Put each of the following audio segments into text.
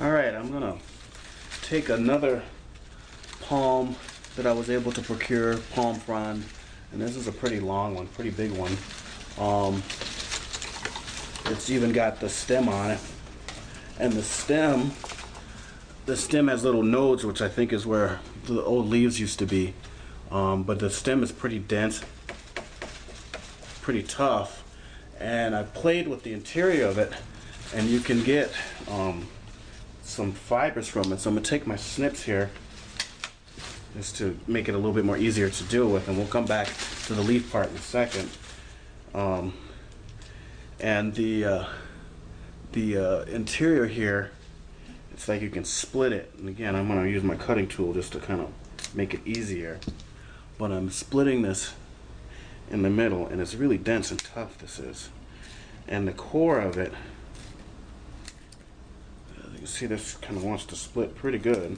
Alright, I'm gonna take another palm that I was able to procure, palm frond, and this is a pretty long one, pretty big one. It's even got the stem on it, and the stem has little nodes, which I think is where the old leaves used to be. But the stem is pretty dense, pretty tough, and I played with the interior of it, and you can get some fibers from it. So I'm gonna take my snips here just to make it a little bit more easier to deal with, and we'll come back to the leaf part in a second. And the interior here, it's like you can split it. And again, I'm gonna use my cutting tool just to kind of make it easier. But I'm splitting this in the middle, and it's really dense and tough, this is. And the core of it, you can see this kind of wants to split pretty good.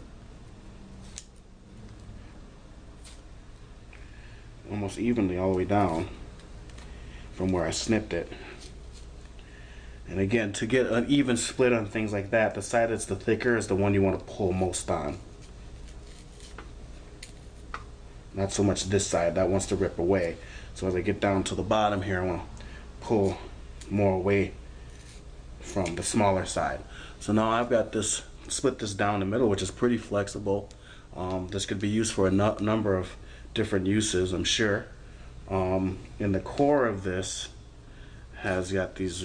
Almost evenly all the way down from where I snipped it. And again, to get an even split on things like that, the side that's the thicker is the one you want to pull most on. Not so much this side, that wants to rip away. So as I get down to the bottom here, I want to pull more away from the smaller side. So now I've got this, split this down the middle, which is pretty flexible. This could be used for a number of different uses, I'm sure. And the core of this has got these,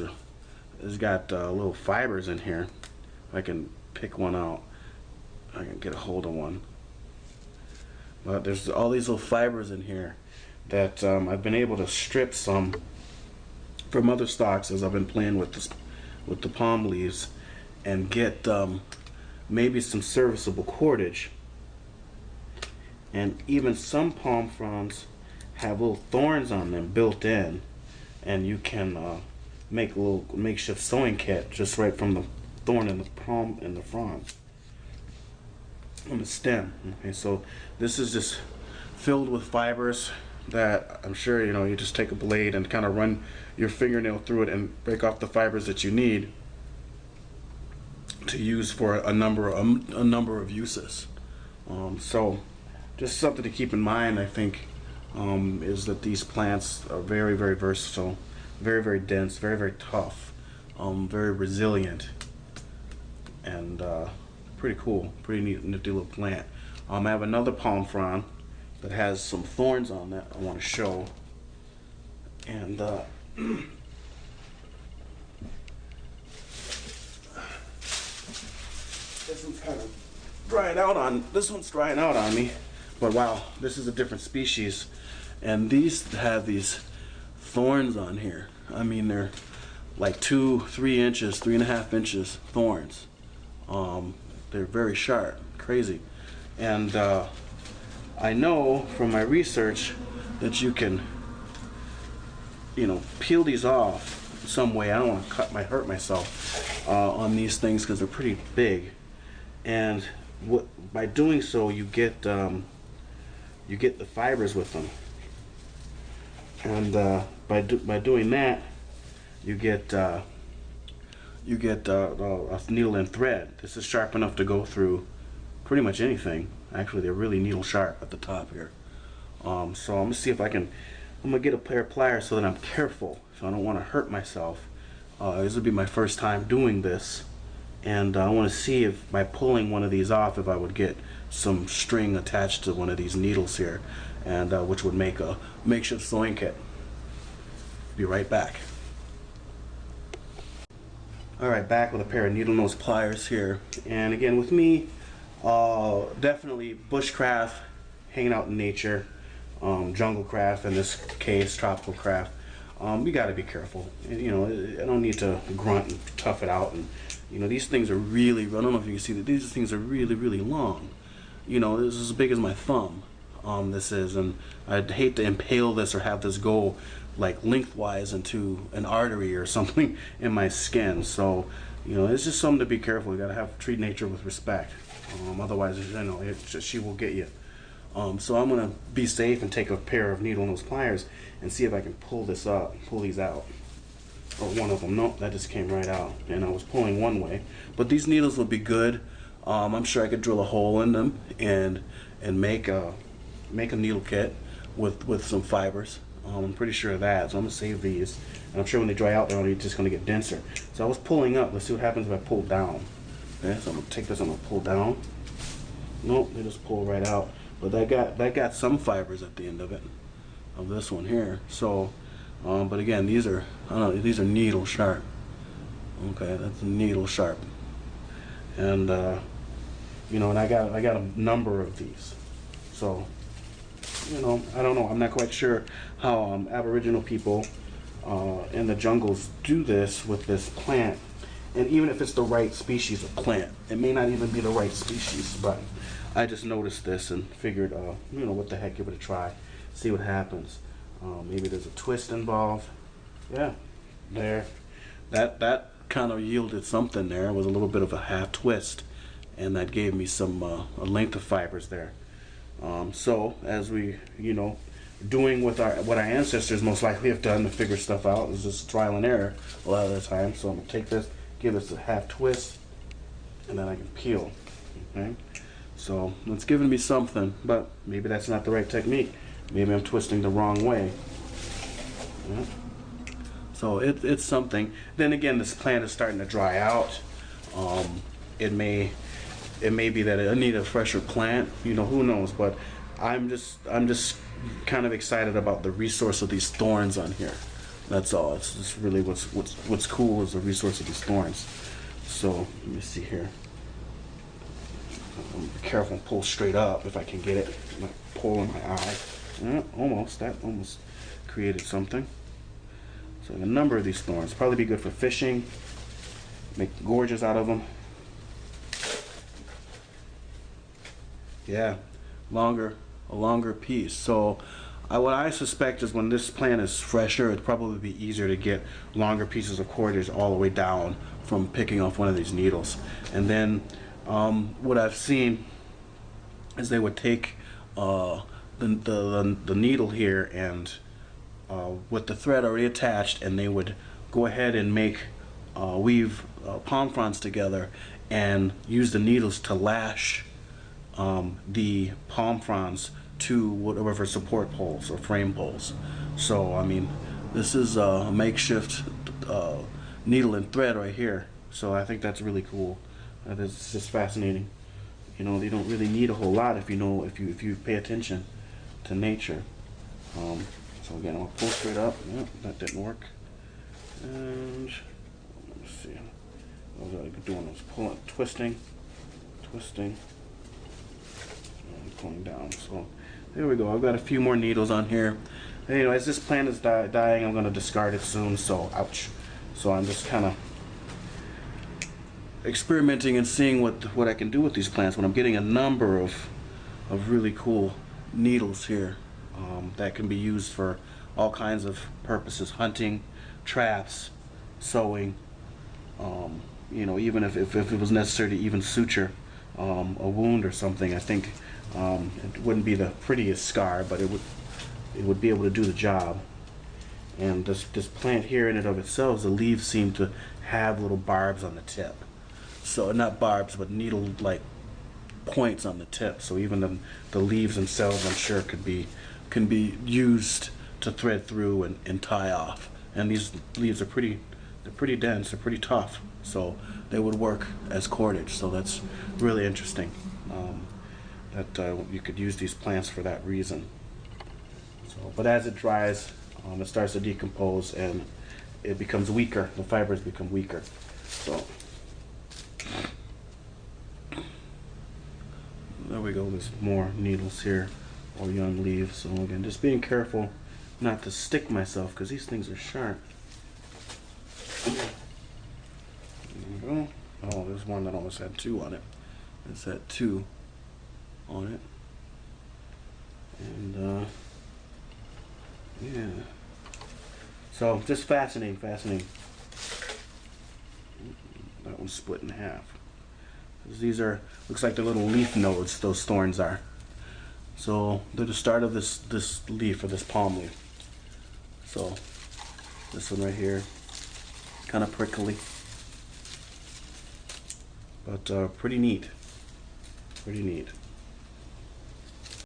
it's got little fibers in here. If I can pick one out, I can get a hold of one. But there's all these little fibers in here that I've been able to strip some from other stocks as I've been playing with this, with the palm leaves, and get maybe some serviceable cordage. And even some palm fronds have little thorns on them built in, and you can make a little makeshift sewing kit just right from the thorn in the palm and the frond on the stem. Okay, so this is just filled with fibers that I'm sure, you know, you just take a blade and kind of run your fingernail through it and break off the fibers that you need to use for a number of uses. So just something to keep in mind, I think, is that these plants are very, very versatile, very, very dense, very, very tough, very resilient, and pretty cool, pretty neat, nifty little plant. I have another palm frond that has some thorns on that I want to show, and this one's kind of drying out on. This one's drying out on me, but wow, this is a different species, and these have these thorns on here. I mean, they're like 2-3 inches, 3.5 inches thorns. They're very sharp, crazy, and I know from my research that you can, you know, peel these off some way. I don't want to hurt myself on these things because they're pretty big, and by doing so you get the fibers with them, and by doing that you get a needle and thread. This is sharp enough to go through pretty much anything. Actually, they're really needle sharp at the top here. So I'm gonna see if I'm gonna get a pair of pliers so that I'm careful, so I don't want to hurt myself. This will be my first time doing this, and I want to see if by pulling one of these off, if I would get some string attached to one of these needles here, and which would make a makeshift sewing kit. Be right back. Alright, back with a pair of needle nose pliers here, and again with me, definitely bushcraft, hanging out in nature, jungle craft in this case, tropical craft. You got to be careful. You know, I don't need to grunt and tough it out. And you know, these things are really, I don't know if you can see that these things are really, really long. You know, this is as big as my thumb. This is, and I'd hate to impale this or have this go like lengthwise into an artery or something in my skin. So, you know, it's just something to be careful. You got to treat nature with respect. Otherwise, you know, she will get you. So I'm gonna be safe and take a pair of needle nose pliers and see if I can pull these out. or one of them. Nope, that just came right out, and I was pulling one way. But these needles will be good. I'm sure I could drill a hole in them and make a needle kit with some fibers. I'm pretty sure of that, so I'm gonna save these. And I'm sure when they dry out, they're just gonna get denser. So I was pulling up. Let's see what happens if I pull down. Okay, so I'm gonna take this. I'm gonna pull down. Nope, they just pull right out. But that got some fibers at the end of it, of this one here. So, but again, these are, I don't know, these are needle sharp. Okay, that's needle sharp. And you know, and I got a number of these. So, you know, I don't know. I'm not quite sure how Aboriginal people in the jungles do this with this plant. And even if it's the right species of plant, it may not even be the right species. But I just noticed this and figured, you know, what the heck, give it a try, see what happens. Maybe there's a twist involved. Yeah, there. That kind of yielded something there. It was a little bit of a half twist, and that gave me some a length of fibers there. So as we, you know, doing with what our ancestors most likely have done to figure stuff out, is just trial and error a lot of the time. So I'm gonna take this, give this a half twist, and then I can peel. Okay, so it's giving me something, but maybe that's not the right technique. Maybe I'm twisting the wrong way. Yeah. So it's something. Then again, this plant is starting to dry out. It may be that I need a fresher plant. You know, who knows? But I'm just kind of excited about the resource of these thorns on here. That's all. It's just really what's cool is the resource of these thorns. So let me see here. I'm be careful and pull straight up if I can get it. I'm not pulling my eye. Yeah, almost. That almost created something. So a number of these thorns probably be good for fishing. Make gorges out of them. Yeah, a longer piece. So what I suspect is when this plant is fresher, it'd probably be easier to get longer pieces of cordage all the way down from picking off one of these needles. And then what I've seen is they would take the needle here and with the thread already attached, and they would go ahead and weave palm fronds together and use the needles to lash the palm fronds to whatever support poles or frame poles. So I mean, this is a makeshift needle and thread right here. So I think that's really cool. It's just fascinating. You know, you don't really need a whole lot if you pay attention to nature. So again, I'll pull straight up. Yep, that didn't work. And let me see. What was I doing? I was pulling, twisting, and pulling down. So there we go. I've got a few more needles on here. And, you know, as this plant is dying, I'm going to discard it soon. So ouch. So I'm just kind of experimenting and seeing what I can do with these plants when I'm getting a number of really cool needles here. That can be used for all kinds of purposes: hunting, traps, sewing, you know, even if it was necessary to even suture a wound or something. I think it wouldn't be the prettiest scar, but it would be able to do the job. And this plant here in and of itself, the leaves seem to have little barbs on the tip. So not barbs, but needle-like points on the tip. So even the leaves themselves, I'm sure, can be used to thread through and tie off. And these leaves are pretty dense, they're pretty tough, so they would work as cordage. So that's really interesting, that you could use these plants for that reason. So, but as it dries, it starts to decompose and it becomes weaker. The fibers become weaker. So there we go. There's more needles here, or young leaves. So again, just being careful not to stick myself, because these things are sharp. There we go. Oh, there's one that almost had two on it. It's had two on it. And yeah. So just fascinating. That one's split in half. These are, looks like they're little leaf nodes, those thorns are. So they're the start of this leaf, or this palm leaf. So this one right here, kind of prickly, but pretty neat. Pretty neat.